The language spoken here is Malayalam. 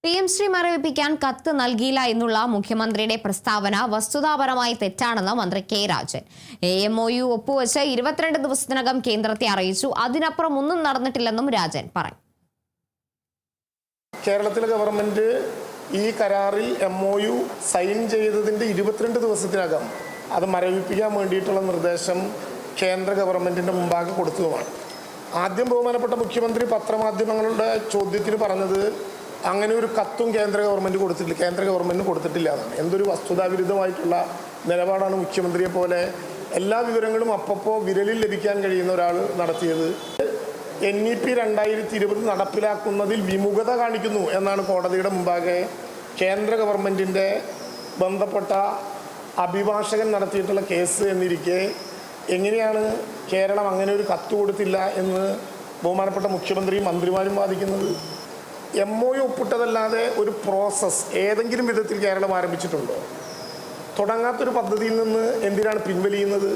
PMശ്രീ മരവിപ്പിക്കാൻ കത്ത് നൽകിയില്ല എന്നുള്ള മുഖ്യമന്ത്രിയുടെ പ്രസ്താവന വസ്തുതാപരമായി തെറ്റാണെന്ന് മന്ത്രി കെ രാജൻ. AMOU ഒപ്പുവെച്ച് 22 ദിവസത്തിനകം കേന്ദ്രത്തെ അറിയിച്ചു. അതിനപ്പുറം ഒന്നും നടന്നിട്ടില്ലെന്നും രാജൻ പറഞ്ഞു. കേരളത്തിലെ ഗവൺമെന്റ് ഈ കരാറിൽ MOU സൈൻ ചെയ്തതിന്റെ 22 ദിവസത്തിനകം അത് മരവിപ്പിക്കാൻ വേണ്ടിയിട്ടുള്ള നിർദ്ദേശം കേന്ദ്ര ഗവൺമെന്റിന്റെ മുമ്പാകെ കൊടുത്തതുമാണ്. ആദ്യം ബഹുമാനപ്പെട്ട മുഖ്യമന്ത്രി പത്രമാധ്യമങ്ങളുടെ ചോദ്യത്തിന് പറഞ്ഞത് അങ്ങനെ ഒരു കത്തും കേന്ദ്ര ഗവൺമെന്റ് കൊടുത്തിട്ടില്ല എന്നാണ്. എന്തൊരു വസ്തുതാവിരുദ്ധമായിട്ടുള്ള നിലപാടാണ് മുഖ്യമന്ത്രിയെ പോലെ എല്ലാ വിവരങ്ങളും അപ്പപ്പോൾ വിരലിൽ ലഭിക്കാൻ കഴിയുന്ന ഒരാൾ നടത്തിയത്. NEP 2020 നടപ്പിലാക്കുന്നതിൽ വിമുഖത കാണിക്കുന്നു എന്നാണ് കോടതിയുടെ മുമ്പാകെ കേന്ദ്ര ഗവൺമെന്റിന്റെ ബന്ധപ്പെട്ട അഭിഭാഷകൻ നടത്തിയിട്ടുള്ള കേസ് എന്നിരിക്കെ എങ്ങനെയാണ് കേരളം അങ്ങനെ ഒരു കത്ത് കൊടുത്തില്ല എന്ന് ബഹുമാനപ്പെട്ട മുഖ്യമന്ത്രിയും മന്ത്രിമാരും വാദിക്കുന്നത്? MOU ഒപ്പിട്ടതല്ലാതെ ഒരു പ്രോസസ്സ് ഏതെങ്കിലും വിധത്തിൽ കേരളം ആരംഭിച്ചിട്ടുണ്ടോ? തുടങ്ങാത്തൊരു പദ്ധതിയിൽ നിന്ന് എന്തിനാണ് പിൻവലിയുന്നത്?